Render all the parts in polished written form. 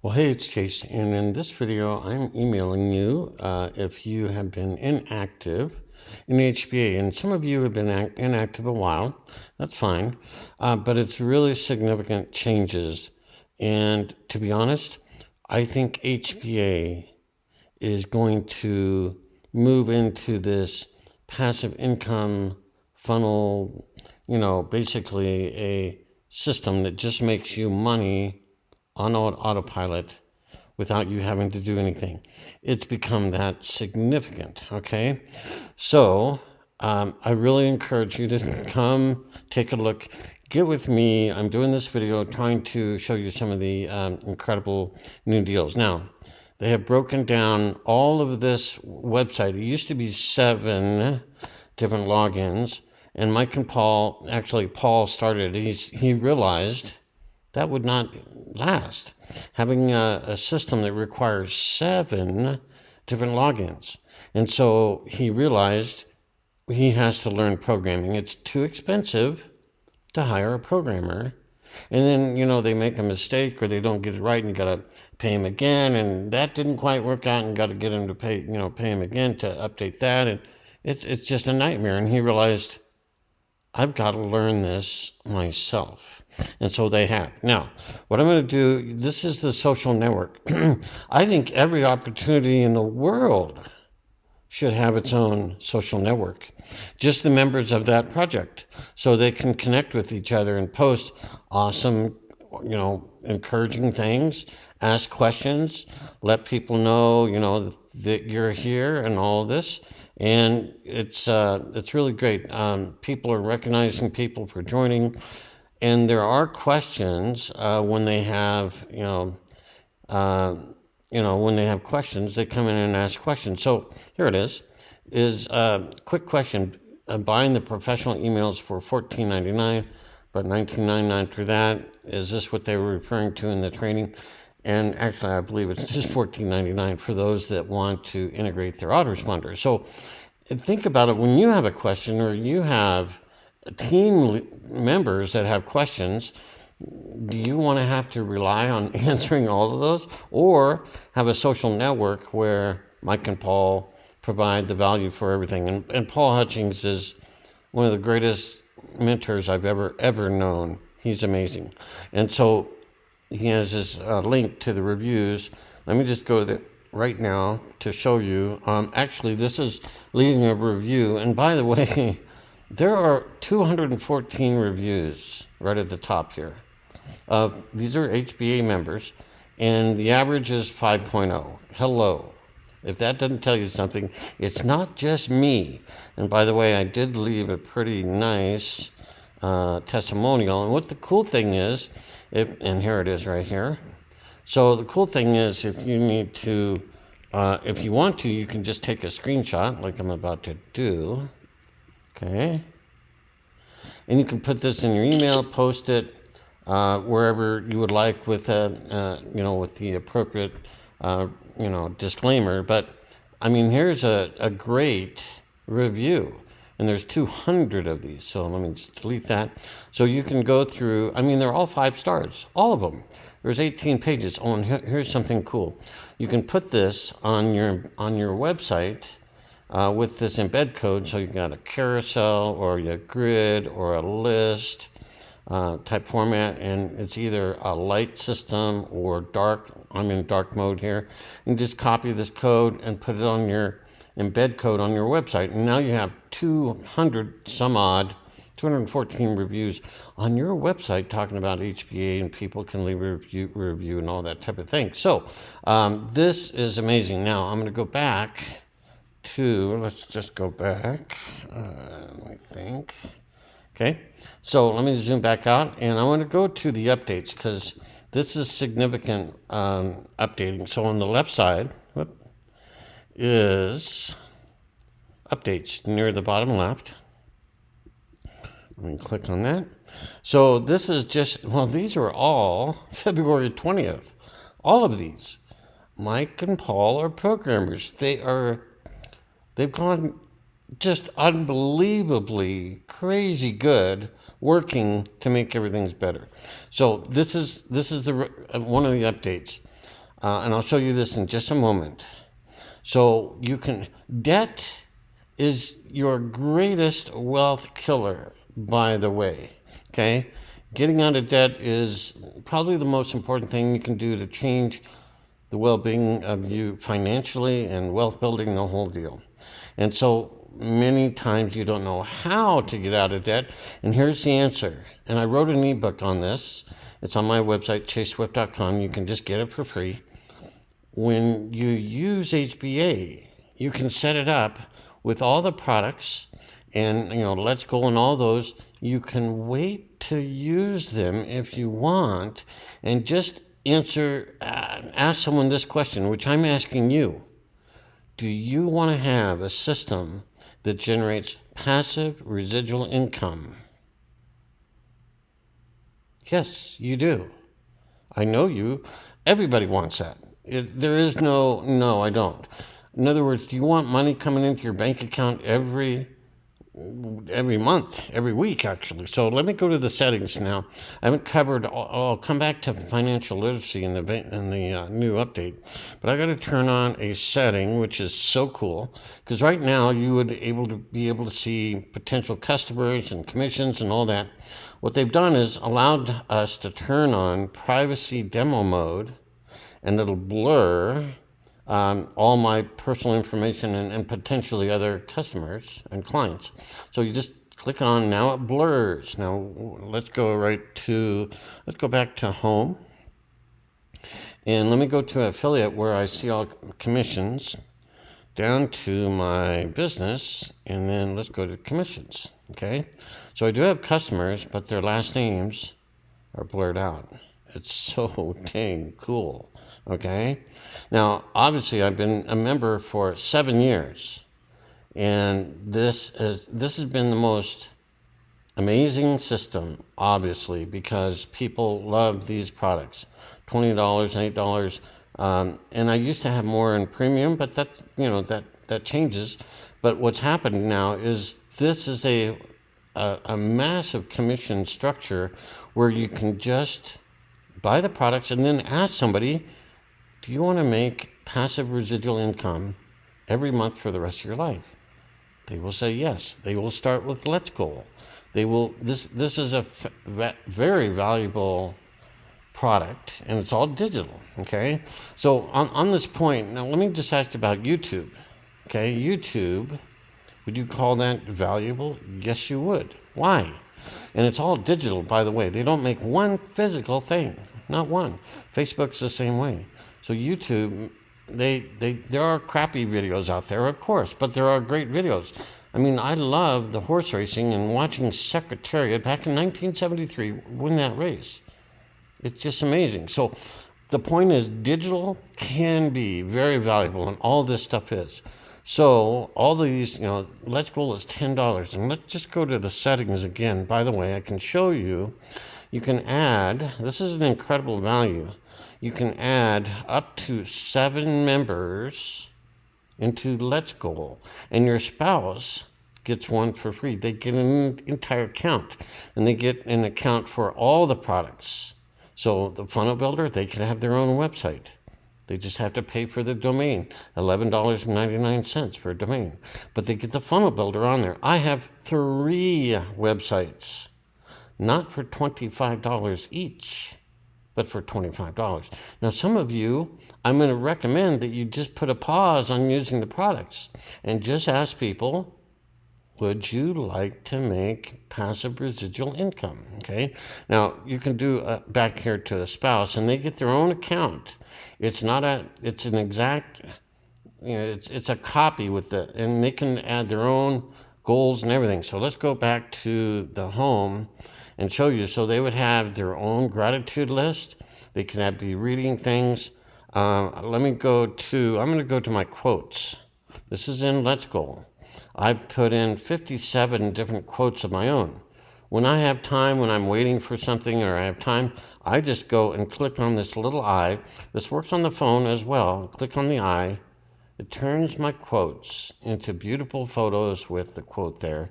Well, hey, it's Chase, and in this video, I'm emailing you if you have been inactive in HBA, and some of you have been inactive a while. That's fine, but it's really significant changes. And to be honest, I think HBA is going to move into this passive income funnel, basically a system that just makes you money on autopilot without you having to do anything. It's become that significant, okay? So I really encourage you to come take a look. Get with me. I'm doing this video trying to show you some of the incredible new deals. Now, they have broken down all of this website. It used to be 7 different logins, and Mike and Paul, actually Paul started, he realized that would not last. Having a system that requires 7 different logins. And so he realized he has to learn programming. It's too expensive to hire a programmer. And then, they make a mistake or they don't get it right and you got to pay him again. And that didn't quite work out and got to get him to pay him again to update that. And it's just a nightmare. And he realized, I've got to learn this myself. And so they have. Now, what I'm going to do, this is the social network. I think every opportunity in the world should have its own social network. Just the members of that project, so they can connect with each other and post awesome, encouraging things, ask questions, let people know, that you're here and all of this. And it's really great. People are recognizing people for joining. And there are questions when they have, when they have questions, they come in and ask questions. So here it is quick question. Buying the professional emails for $14.99, but $19.99 for that. Is this what they were referring to in the training? And actually, I believe it's just $14.99 for those that want to integrate their autoresponder. So think about it. When you have a question or you have team members that have questions, do you want to have to rely on answering all of those, or have a social network where Mike and Paul provide the value for everything? And Paul Hutchings is one of the greatest mentors I've ever known. He's amazing. And so he has this link to the reviews. Let me just go to right now to show you. Actually, this is leaving a review. And by the way, there are 214 reviews right at the top here. These are HBA members, and the average is 5.0. Hello. If that doesn't tell you something, it's not just me. And by the way, I did leave a pretty nice testimonial. And what the cool thing is, and here it is right here. So the cool thing is, if you need to, if you want to, you can just take a screenshot like I'm about to do. Okay, and you can put this in your email, post it wherever you would like with with the appropriate disclaimer. But I mean, here's a great review, and there's 200 of these. So let me just delete that. So you can go through. I mean, they're all 5 stars, all of them. There's 18 pages. Oh, and here's something cool. You can put this on your website. With this embed code, so you got a carousel or a grid or a list type format, and it's either a light system or dark. I'm in dark mode here. You just copy this code and put it on your embed code on your website, and now you have 214 reviews on your website talking about HBA, and people can leave a review and all that type of thing. So this is amazing. Now I'm going to go back to, let's just go back, I think. Okay, so let me zoom back out, and I want to go to the updates because this is significant updating. So on the left side is updates near the bottom left. Let me click on that. So this is just, these are all February 20th. All of these. Mike and Paul are programmers. They've gone just unbelievably crazy good working to make everything better. So this is the one of the updates. And I'll show you this in just a moment. So debt is your greatest wealth killer, by the way. Okay? Getting out of debt is probably the most important thing you can do to change the well-being of you financially and wealth building, the whole deal. And so many times you don't know how to get out of debt. And here's the answer. And I wrote an ebook on this. It's on my website, chaseswift.com. You can just get it for free. When you use HBA, you can set it up with all the products and, Let's Go and all those. You can wait to use them if you want, and just ask someone this question, which I'm asking you. Do you want to have a system that generates passive residual income? Yes, you do. I know you. Everybody wants that. There is no, I don't. In other words, do you want money coming into your bank account every month, every week, actually? So let me go to the settings now. I haven't covered. I'll come back to financial literacy in the new update, but I got to turn on a setting which is so cool, because right now you would be able to see potential customers and commissions and all that. What they've done is allowed us to turn on privacy demo mode, and it'll blur all my personal information and potentially other customers and clients. So you just click on, now it blurs. Now let's go back to home. And let me go to affiliate where I see all commissions, down to my business, and then let's go to commissions. Okay. So I do have customers, but their last names are blurred out. It's so dang cool. Okay. Now, obviously, I've been a member for 7 years, and this has been the most amazing system, obviously, because people love these products. $20 and $8, and I used to have more in premium, but that changes. But what's happened now is this is a massive commission structure where you can just buy the products and then ask somebody, do you want to make passive residual income every month for the rest of your life? They will say yes. They will start with Let's Go. They will. This is a very valuable product, and it's all digital. Okay. So on this point, now let me just ask about YouTube. Okay, YouTube. Would you call that valuable? Yes, you would. Why? And it's all digital, by the way. They don't make one physical thing, not one. Facebook's the same way. So YouTube, there are crappy videos out there, of course, but there are great videos. I mean, I love the horse racing and watching Secretariat back in 1973 win that race. It's just amazing. So the point is, digital can be very valuable, and all this stuff is. So all these, Let's Go is $10. And let's just go to the settings again. By the way, I can show you, you can add, this is an incredible value. You can add up to 7 members into Let's Go, and your spouse gets one for free. They get an entire account, and they get an account for all the products. So the funnel builder, they can have their own website. They just have to pay for the domain, $11.99 for a domain. But they get the funnel builder on there. I have 3 websites, not for $25 each, but for $25. Now, some of you, I'm going to recommend that you just put a pause on using the products and just ask people, would you like to make passive residual income? Okay. Now, you can do back here to a spouse, and they get their own account. It's an exact, it's a copy with and they can add their own goals and everything. So let's go back to the home and show you. So they would have their own gratitude list. They can be reading things. I'm going to go to my quotes. This is in Let's Go. I put in 57 different quotes of my own. When I have time, when I'm waiting for something or I have time, I just go and click on this little eye. This works on the phone as well. Click on the eye. It turns my quotes into beautiful photos with the quote there.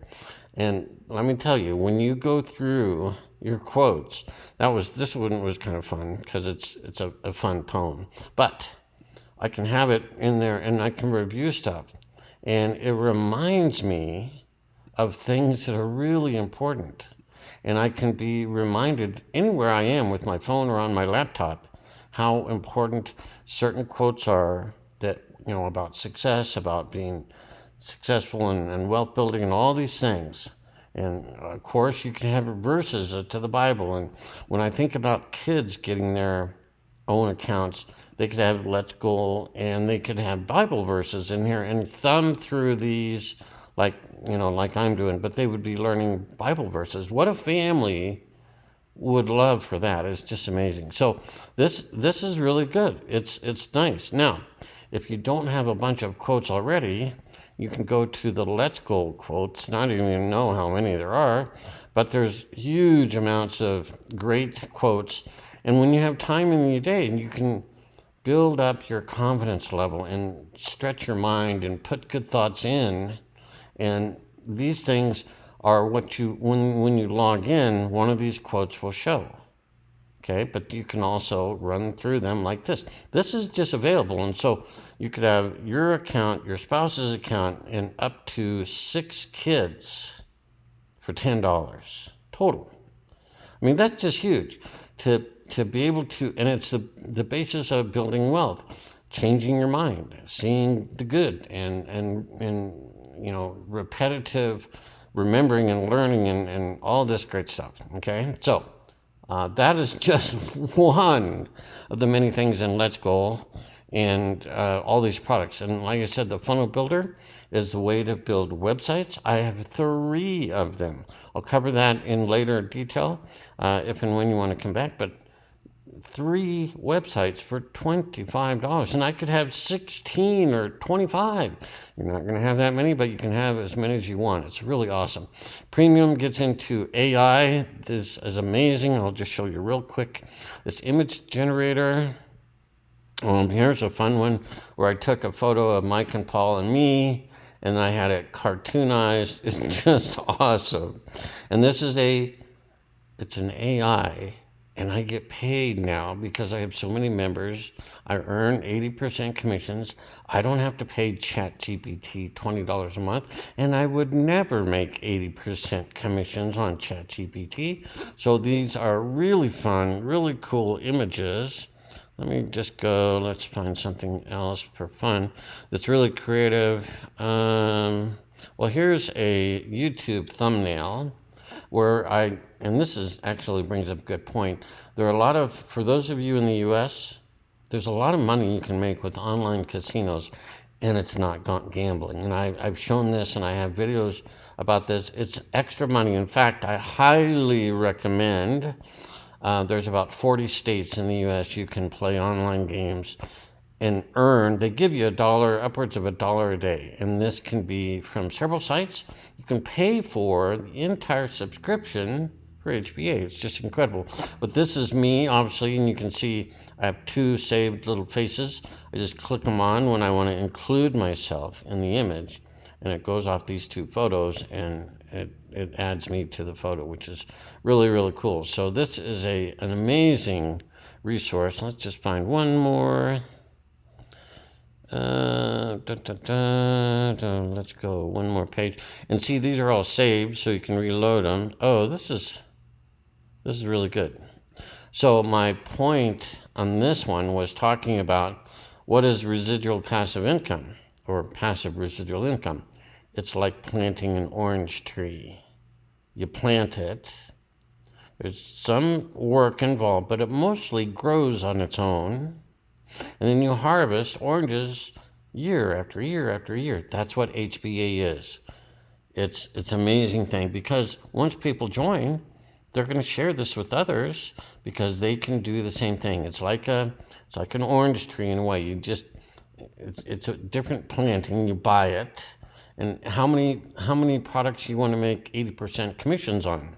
And let me tell you, when you go through your quotes. This one was kind of fun because it's a fun poem. But I can have it in there and I can review stuff. And it reminds me of things that are really important. And I can be reminded anywhere I am with my phone or on my laptop how important certain quotes are that, about success, about being successful and wealth building and all these things. And of course, you can have verses to the Bible. And when I think about kids getting their own accounts, they could have Let's Go and they could have Bible verses in here and thumb through these like I'm doing, but they would be learning Bible verses. What a family would love for that. It's just amazing. So this is really good. It's nice. Now, if you don't have a bunch of quotes already, you can go to the Let's Go quotes. Not even know how many there are, but there's huge amounts of great quotes. And when you have time in your day, you can build up your confidence level and stretch your mind and put good thoughts in. And these things are what when you log in, one of these quotes will show. Okay, but you can also run through them like this. This is just available, and so you could have your account, your spouse's account, and up to 6 kids for $10 total. I mean, that's just huge to be able to, and it's the basis of building wealth, changing your mind, seeing the good, and repetitive remembering and learning and all this great stuff. Okay, so that is just one of the many things in Let's Go and all these products. And like I said, the funnel builder is the way to build websites. I have 3 of them. I'll cover that in later detail if and when you want to come back. But 3 websites for $25, and I could have 16 or 25. You're not going to have that many, but you can have as many as you want. It's really awesome. Premium gets into AI. This is amazing. I'll just show you real quick. This image generator. Here's a fun one where I took a photo of Mike and Paul and me, and I had it cartoonized. It's just awesome. And this is it's an AI. And I get paid now because I have so many members. I earn 80% commissions. I don't have to pay ChatGPT $20 a month. And I would never make 80% commissions on ChatGPT. So these are really fun, really cool images. Let me just go, let's find something else for fun that's really creative. Well, here's a YouTube thumbnail where and this is actually brings up a good point. There are a lot of, for those of you in the US, there's a lot of money you can make with online casinos, and it's not gambling. And I've shown this and I have videos about this. It's extra money. In fact, I highly recommend, there's about 40 states in the US you can play online games and earn. They give you upwards of $1 a day, and this can be from several sites. You can pay for the entire subscription for HBA. It's just incredible. But this is me, obviously, and you can see I have 2 saved little faces. I just click them on when I want to include myself in the image, and it goes off these 2 photos, and it adds me to the photo, which is really, really cool. So this is an amazing resource. Let's just find one more. Let's go one more page and see, these are all saved so you can reload them. Oh, this is really good. So my point on this one was talking about what is residual passive income or passive residual income. It's like planting an orange tree. You plant it, there's some work involved, but it mostly grows on its own. And then you harvest oranges year after year after year. That's what HBA is. It's an amazing thing because once people join, they're going to share this with others because they can do the same thing. It's like an orange tree in a way. It's a different planting. You buy it, and how many products you want to make 80% commissions on?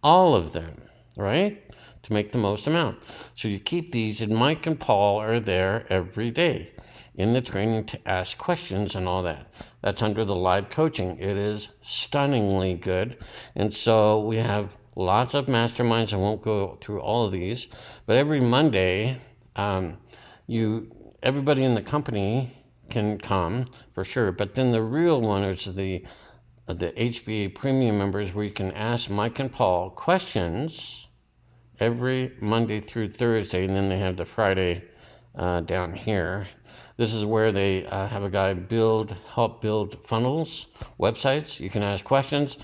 All of them, right? To make the most amount. So you keep these, and Mike and Paul are there every day in the training to ask questions and all that. That's under the live coaching. It is stunningly good. And so we have lots of masterminds. I won't go through all of these, but every Monday, everybody in the company can come for sure. But then the real one is the HBA premium members, where you can ask Mike and Paul questions every Monday through Thursday, and then they have the Friday down here. This is where they have a guy help build funnels, websites. You can ask questions.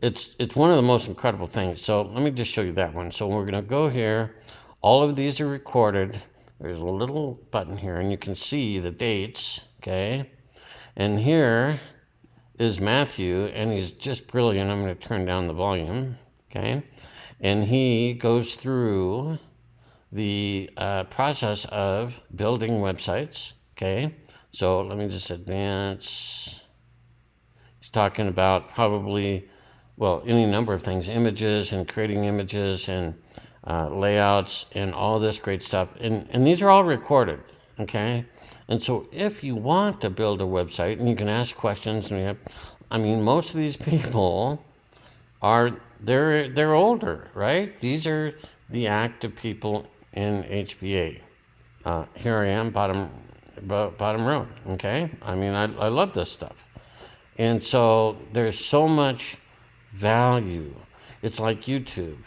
It's one of the most incredible things. So let me just show you that one. So we're going to go here. All of these are recorded. There's a little button here, and you can see the dates, okay? And here is Matthew, and he's just brilliant. I'm going to turn down the volume, okay? And he goes through the process of building websites, okay? So let me just advance. He's talking about probably, well, any number of things, images and creating images and layouts and all this great stuff. And these are all recorded, okay? And so if you want to build a website, and you can ask questions, and most of these people they're older, right? These are the active people in HBA. Here I am, bottom row, okay? I love this stuff. And so there's so much value. It's like YouTube.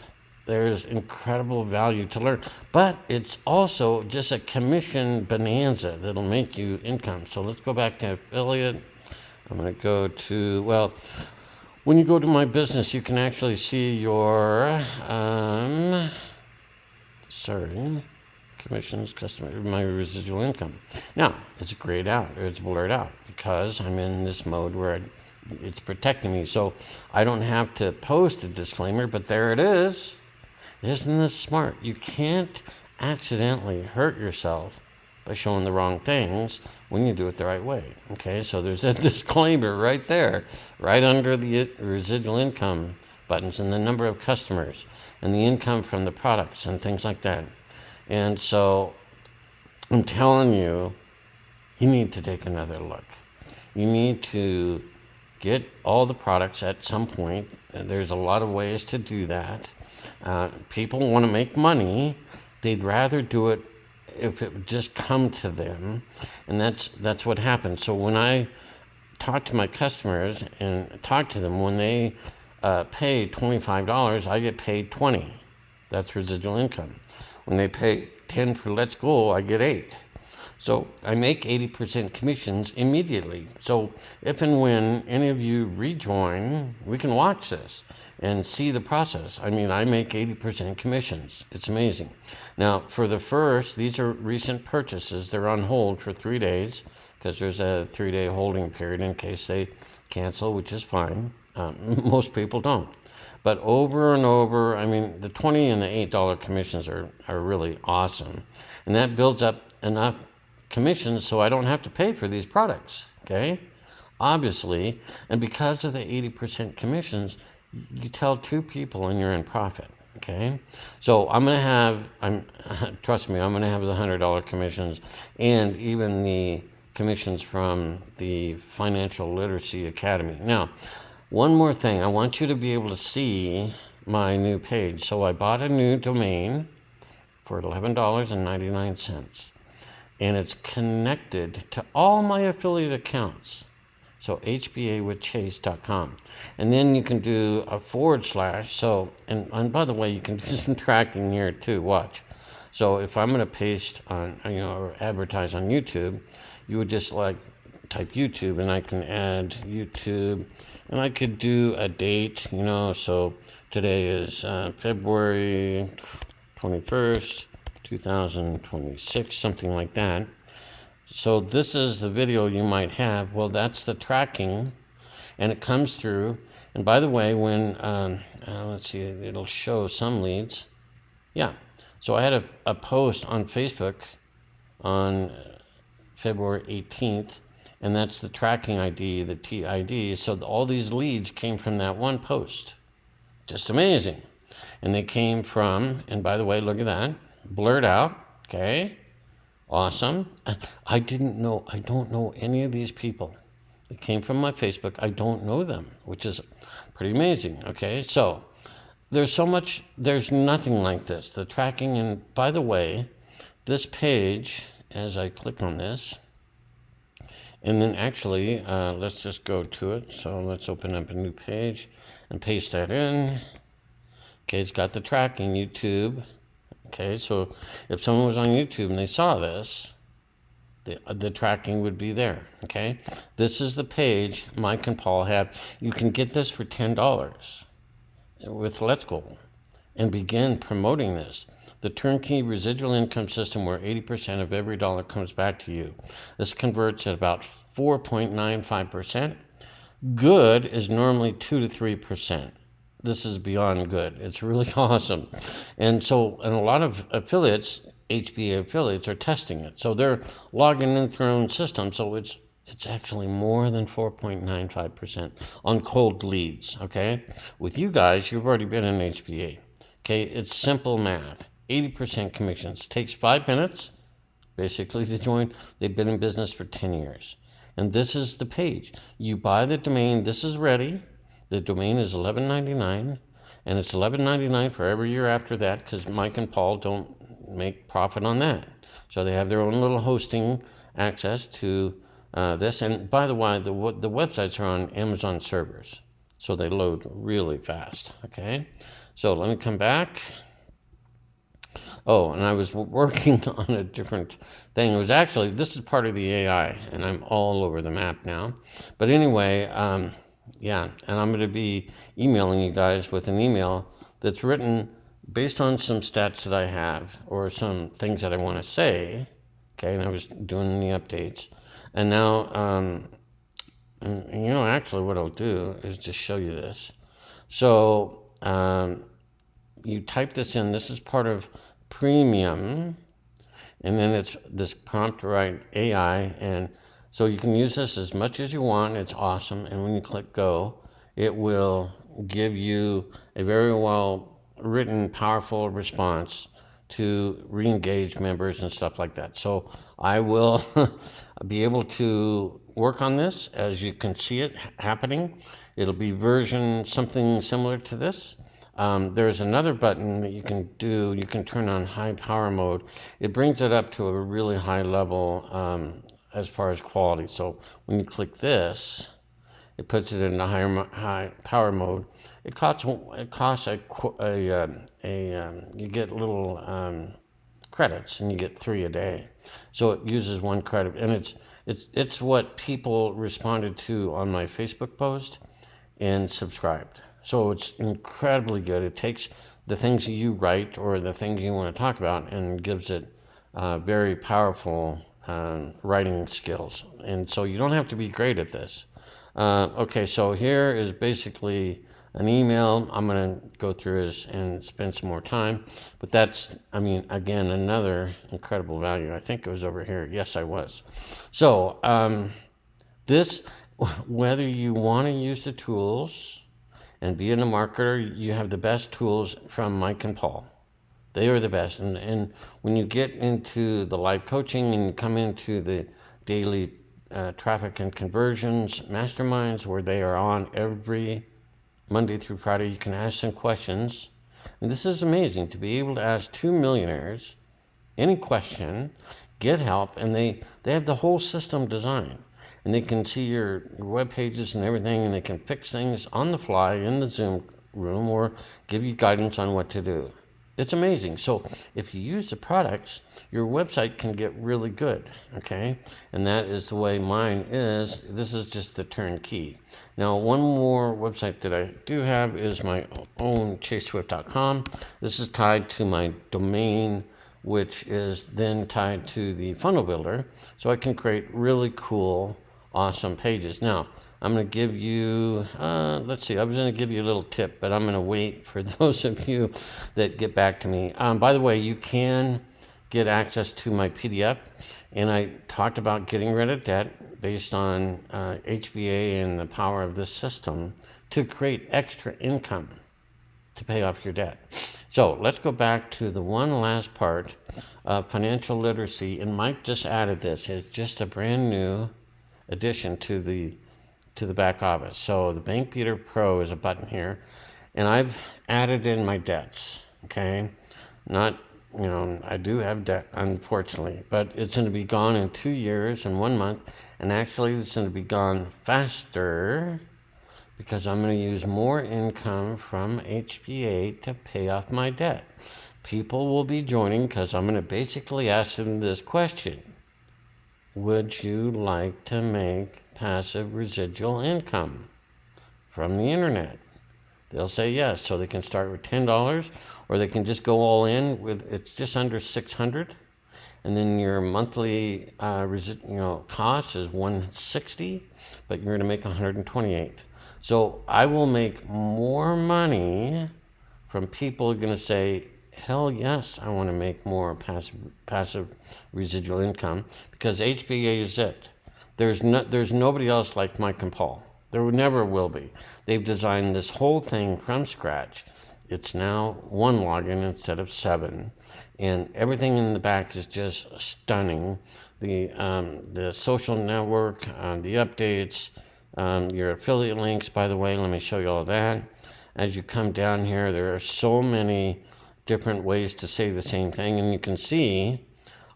There's incredible value to learn, but it's also just a commission bonanza that'll make you income. So let's go back to affiliate. I'm going to go to, well, when you go to my business, you can actually see your, commissions, my residual income. Now, it's grayed out, or it's blurred out, because I'm in this mode where it's protecting me. So I don't have to post a disclaimer, but there it is. Isn't this smart? You can't accidentally hurt yourself by showing the wrong things when you do it the right way. Okay, so there's a disclaimer right there, right under the residual income buttons, and the number of customers and the income from the products and things like that. And so I'm telling you, you need to take another look. You need to get all the products at some point. There's a lot of ways to do that. People want to make money. They'd rather do it if it would just come to them, and that's what happens. So when I talk to my customers and talk to them, when they pay $25, I get paid $20. That's residual income. When they pay $10 for Let's Go, I get $8. So I make 80% commissions immediately. So if and when any of you rejoin, we can watch this and see the process. I make 80% commissions. It's amazing. Now, for the first, these are recent purchases. They're on hold for 3 days because there's a 3-day holding period in case they cancel, which is fine. Most people don't. But over and over, the $20 and the $8 commissions are really awesome. And that builds up enough commissions so I don't have to pay for these products, okay? Obviously, and because of the 80% commissions, you tell 2 people and you're in profit, okay? So trust me, I'm going to have the $100 commissions and even the commissions from the Financial Literacy Academy. Now, one more thing, I want you to be able to see my new page. So I bought a new domain for $11.99, and it's connected to all my affiliate accounts. So hbawithchase.com. And then you can do a /. So, and by the way, you can do some tracking here too, watch. So if I'm going to paste on, or advertise on YouTube, you would just type YouTube, and I can add YouTube, and I could do a date, so today is February 21st, 2026, something like that. So this is the video you might have. Well, that's the tracking, and it comes through. And by the way, when, let's see, it'll show some leads. Yeah, so I had a post on Facebook on February 18th, and that's the tracking ID, the TID. So all these leads came from that one post. Just amazing. And they came from, and by the way, look at that, blurred out, okay? Awesome. I don't know any of these people. They came from my Facebook. I don't know them, which is pretty amazing, okay? So there's nothing like this. The tracking, and by the way, this page, as I click on this, and then actually, let's just go to it. So let's open up a new page and paste that in. Okay, it's got the tracking, YouTube. Okay, so if someone was on YouTube and they saw this, the tracking would be there. Okay, this is the page Mike and Paul have. You can get this for $10 with Let's Go and begin promoting this. The turnkey residual income system where 80% of every dollar comes back to you. This converts at about 4.95%. Good is normally 2 to 3%. This is beyond good. It's really awesome. And a lot of affiliates, HBA affiliates, are testing it. So they're logging into their own system. So it's actually more than 4.95% on cold leads, okay? With you guys, you've already been in HBA. Okay, it's simple math. 80% commissions. Takes 5 minutes, basically, to join. They've been in business for 10 years. And this is the page. You buy the domain. This is ready. The domain is $11.99, and it's $11.99 for every year after that, because Mike and Paul don't make profit on that. So they have their own little hosting access to this. And by the way, the websites are on Amazon servers, so they load really fast. Okay, so let me come back. Oh, and I was working on a different thing. It was actually, this is part of the AI, and I'm all over the map now. But anyway, yeah, and I'm going to be emailing you guys with an email that's written based on some stats that I have or some things that I want to say. Okay, and I was doing the updates. And now, actually what I'll do is just show you this. So you type this in. This is part of Premium, and then it's this prompt write AI, and so you can use this as much as you want. It's awesome. And when you click go, it will give you a very well written, powerful response to re-engage members and stuff like that. So I will be able to work on this as you can see it happening. It'll be version something similar to this. There's another button that you can do. You can turn on high power mode. It brings it up to a really high level as far as quality. So when you click this, it puts it in the high power mode. It costs you get little credits, and you get 3 a day. So it uses 1 credit, and it's what people responded to on my Facebook post and subscribed. So it's incredibly good. It takes the things you write or the things you want to talk about and gives it very powerful writing skills. And so you don't have to be great at this. Okay, so here is basically an email. I'm going to go through this and spend some more time. But that's, again, another incredible value. I think it was over here. Yes, I was. So this, whether you want to use the tools and being a marketer, you have the best tools from Mike and Paul. They are the best. And when you get into the live coaching and you come into the daily traffic and conversions masterminds, where they are on every Monday through Friday, you can ask them questions. And this is amazing, to be able to ask 2 millionaires any question, get help, and they have the whole system designed. And they can see your web pages and everything, and they can fix things on the fly in the Zoom room or give you guidance on what to do. It's amazing. So if you use the products, your website can get really good, okay? And that is the way mine is. This is just the turnkey. Now, one more website that I do have is my own chaseswift.com. This is tied to my domain, which is then tied to the funnel builder. So I can create really cool, awesome pages. Now, I'm going to give you, let's see, I was going to give you a little tip, but I'm going to wait for those of you that get back to me. By the way, you can get access to my PDF, and I talked about getting rid of debt based on HBA and the power of this system to create extra income to pay off your debt. So let's go back to the one last part of financial literacy, and Mike just added this. It's just a brand new addition to the back office. So the Bank Beater Pro is a button here, And I've added in my debts, okay? Not, I do have debt, unfortunately, but it's going to be gone in 2 years and 1 month. And actually, it's going to be gone faster because I'm going to use more income from HBA to pay off my debt. People will be joining because I'm going to basically ask them this question. Would you like to make passive residual income from the internet? They'll say yes, so they can start with $10, or they can just go all in with, it's just under $600, and then your monthly cost is $160, but you're going to make $128. So I will make more money from people who are going to say, hell yes, I want to make more passive residual income, because HBA is it. There's nobody else like Mike and Paul. There never will be. They've designed this whole thing from scratch. It's now 1 login instead of 7, and everything in the back is just stunning. The social network, the updates, your affiliate links. By the way, let me show you all that. As you come down here, there are so many different ways to say the same thing, and you can see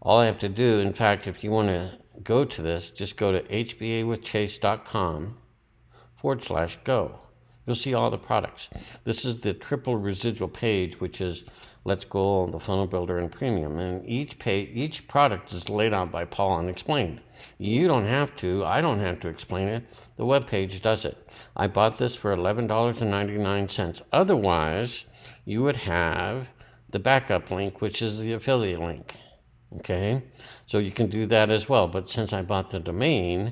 all I have to do. In fact, if you want to go to this, just go to hbawithchase.com/go. You'll see all the products. This is the triple residual page, which is Let's Go, the Funnel Builder, and Premium. And each product is laid out by Paul and explained. You don't have to. I don't have to explain it. The web page does it. I bought this for $11.99. Otherwise, you would have the backup link, which is the affiliate link. Okay, so you can do that as well. But since I bought the domain,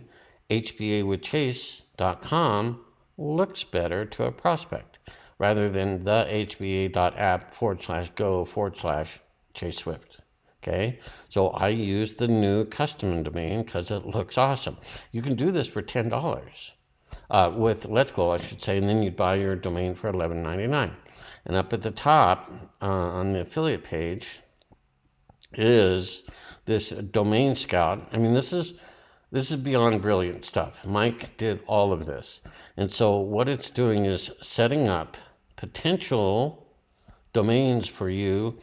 hbawithchase.com looks better to a prospect rather than the hba.app/go/Chase Swift. Okay, so I use the new custom domain because it looks awesome. You can do this for $10 with Let's Go, I should say, and then you'd buy your domain for $11.99. And up at the top on the affiliate page is this domain scout. I mean, this is beyond brilliant stuff. Mike did all of this. And so what it's doing is setting up potential domains for you,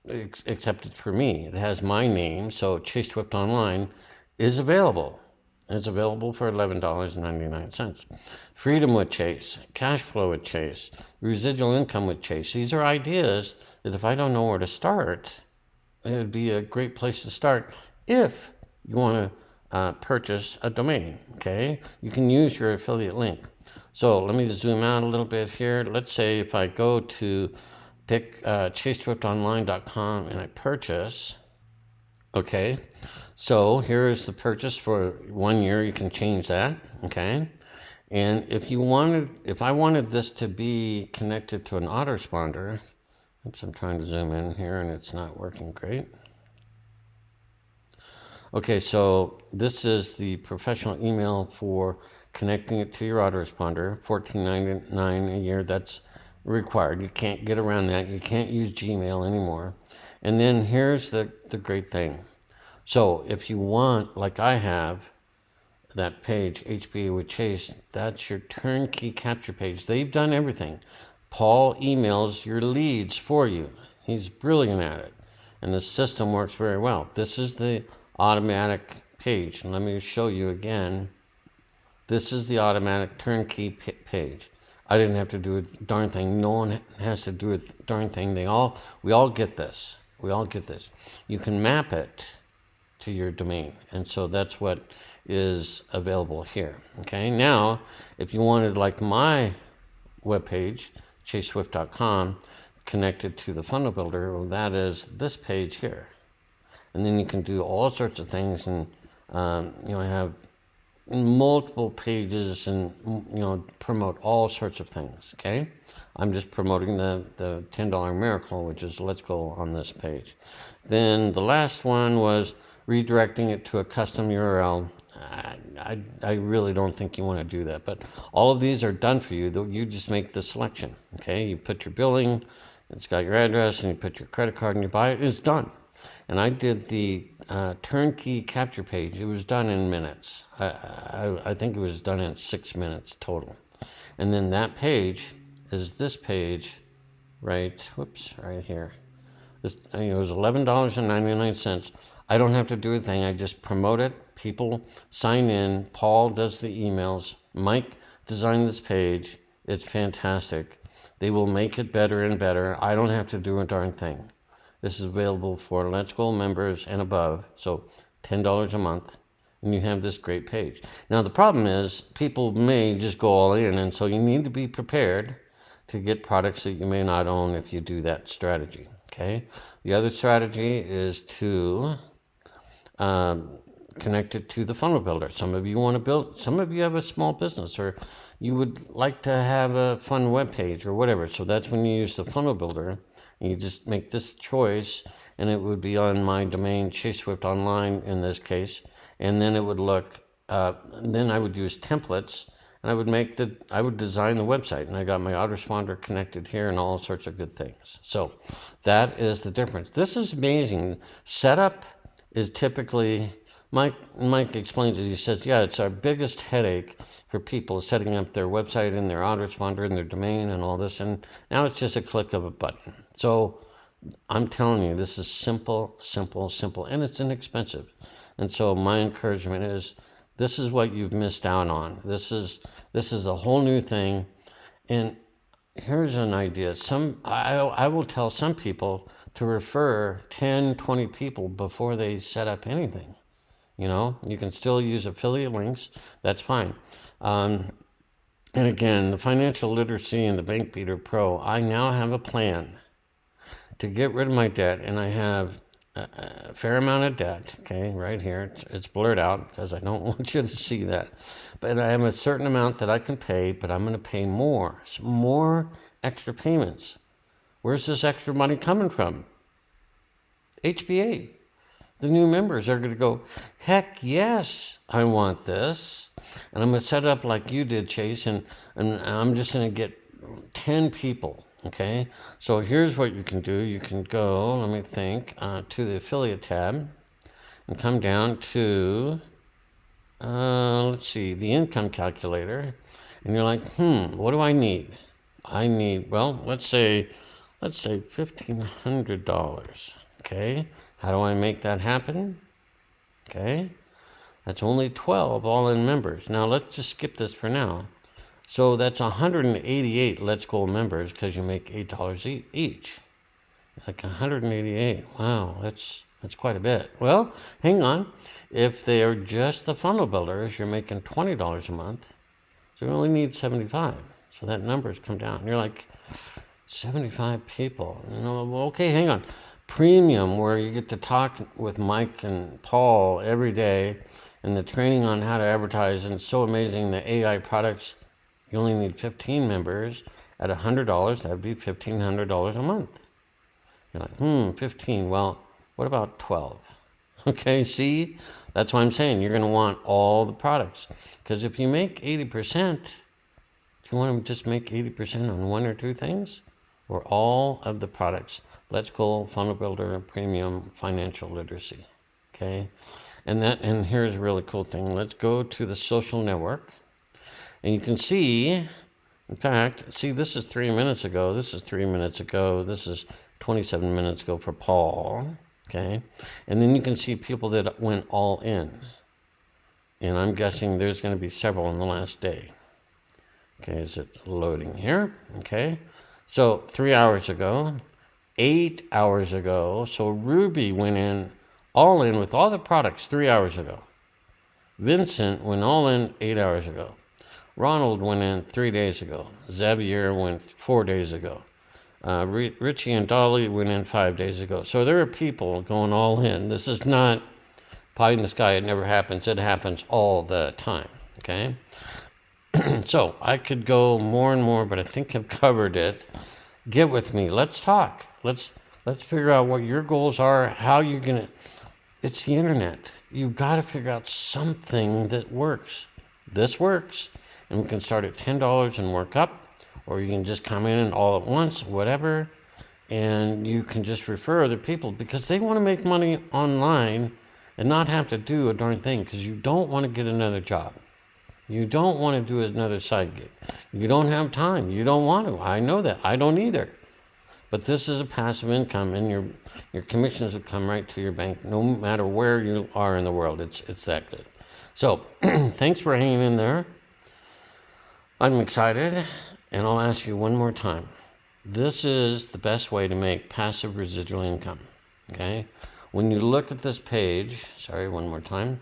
except it's for me. It has my name, so Chase Swift Online is available. It's available for $11.99. Freedom with Chase, cash flow with Chase, residual income with Chase. These are ideas that if I don't know where to start, it would be a great place to start if you want to purchase a domain, okay? You can use your affiliate link. So let me zoom out a little bit here. Let's say if I go to pick chaseswiftonline.com and I purchase, okay? So here's the purchase for 1 year. You can change that, okay? And if I wanted this to be connected to an autoresponder, oops, I'm trying to zoom in here and it's not working great. Okay, so this is the professional email for connecting it to your autoresponder, $14.99 a year. That's required. You can't get around that. You can't use Gmail anymore. And then here's the great thing. So if you want, like I have, that page, HBA with Chase, that's your turnkey capture page. They've done everything. Paul emails your leads for you. He's brilliant at it. And the system works very well. This is the automatic page. And let me show you again. This is the automatic turnkey page. I didn't have to do a darn thing. No one has to do a darn thing. We all get this. We all get this. You can map it to your domain. And so that's what is available here. Okay, now if you wanted, like my webpage, chaseswift.com, connected to the funnel builder, well, that is this page here. And then you can do all sorts of things and have multiple pages and promote all sorts of things. Okay, I'm just promoting the $10 miracle, which is Let's Go on this page. Then the last one was redirecting it to a custom URL. I really don't think you want to do that, but all of these are done for you. You just make the selection. Okay, you put your billing, it's got your address, and you put your credit card and you buy it. It's done. And I did the turnkey capture page. It was done in minutes. I think it was done in 6 minutes total. And then that page is this page right here. It was $11.99. I don't have to do a thing. I just promote it. People sign in. Paul does the emails. Mike designed this page. It's fantastic. They will make it better and better. I don't have to do a darn thing. This is available for Let's Go members and above. So $10 a month. And you have this great page. Now the problem is people may just go all in, and so you need to be prepared to get products that you may not own if you do that strategy. Okay. The other strategy is to connect it to the funnel builder. Some of you want to build, some of you have a small business, or you would like to have a fun web page or whatever. So that's when you use the funnel builder, and you just make this choice, and it would be on my domain, Chase Swift Online in this case. And then it would look, then I would use templates, and I would design the website, and I got my autoresponder connected here and all sorts of good things. So that is the difference. This is amazing. Setup is typically, Mike explains it. He says, yeah, it's our biggest headache for people setting up their website and their autoresponder and their domain and all this. And now it's just a click of a button. So I'm telling you, this is simple, simple, simple, and it's inexpensive. And so my encouragement is, this is what you've missed out on. This is a whole new thing. And here's an idea. I will tell some people to refer 10, 20 people before they set up anything. You can still use affiliate links. That's fine. And again, the Financial Literacy and the Bank Beater Pro, I now have a plan to get rid of my debt, and I have a fair amount of debt, okay, right here. It's blurred out because I don't want you to see that. But I have a certain amount that I can pay, but I'm going to pay more extra payments. Where's this extra money coming from? HBA. The new members are going to go, heck yes, I want this. And I'm going to set it up like you did, Chase, and I'm just going to get 10 people. Okay, so here's what you can do. You can go, let me think, to the affiliate tab and come down to, let's see, the income calculator. And you're like, what do I need? I need, well, let's say $1,500. Okay, how do I make that happen? Okay, that's only 12 all-in members. Now let's just skip this for now. So that's 188 Let's Go members because you make $8 each. Like 188. Wow, that's quite a bit. Well, hang on. If they are just the funnel builders, you're making $20 a month. So you only need 75. So that number's come down. You're like, 75 people. Okay, hang on. Premium, where you get to talk with Mike and Paul every day, and the training on how to advertise, and it's so amazing, the AI products. You only need 15 members. At $100, that would be $1,500 a month. You're like, 15. Well, what about 12? Okay, see? That's why I'm saying you're going to want all the products. Because if you make 80%, do you want to just make 80% on one or two things? Or all of the products? Let's Go, Funnel Builder, Premium, Financial Literacy. Okay? And here's a really cool thing. Let's go to the social network. And you can see, in fact, this is 3 minutes ago. This is 3 minutes ago. This is 27 minutes ago for Paul. Okay. And then you can see people that went all in. And I'm guessing there's going to be several in the last day. Okay. Is it loading here? Okay. So 3 hours ago, 8 hours ago. So Ruby went in, all in with all the products 3 hours ago. Vincent went all in 8 hours ago. Ronald went in 3 days ago. Xavier went 4 days ago. Richie and Dolly went in 5 days ago. So there are people going all in. This is not pie in the sky. It never happens. It happens all the time. Okay? So I could go more and more, but I think I've covered it. Get with me. Let's talk. Let's figure out what your goals are, how you're going to... It's the internet. You've got to figure out something that works. This works. And we can start at $10 and work up, or you can just come in and all at once, whatever, and you can just refer other people because they want to make money online and not have to do a darn thing because you don't want to get another job. You don't want to do another side gig. You don't have time. You don't want to. I know that. I don't either. But this is a passive income, and your commissions will come right to your bank, no matter where you are in the world. It's that good. So, thanks for hanging in there. I'm excited, and I'll ask you one more time. This is the best way to make passive residual income. Okay? When you look at this page, sorry, one more time.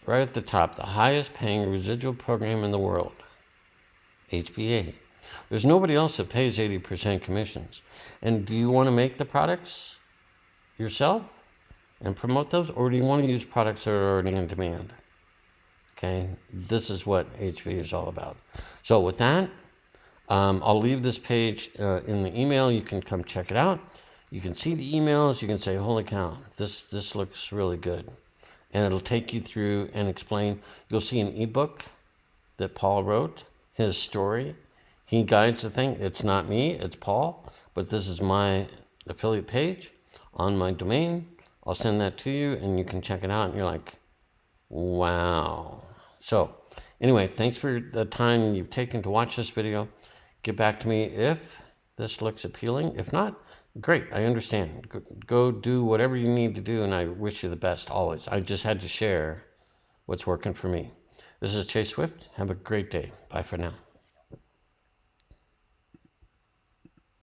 Right at the top, the highest paying residual program in the world, HBA. There's nobody else that pays 80% commissions. And do you want to make the products yourself and promote those, or do you want to use products that are already in demand? Okay, this is what HBA is all about. So with that, I'll leave this page in the email. You can come check it out. You can see the emails. You can say, holy cow, this looks really good. And it'll take you through and explain. You'll see an ebook that Paul wrote, his story. He guides the thing. It's not me, it's Paul, but this is my affiliate page on my domain. I'll send that to you and you can check it out and you're like, wow. So anyway, thanks for the time you've taken to watch this video. Get back to me if this looks appealing. If not, great, I understand. Go do whatever you need to do, and I wish you the best always. I just had to share what's working for me. This is Chase Swift. Have a great day. Bye for now.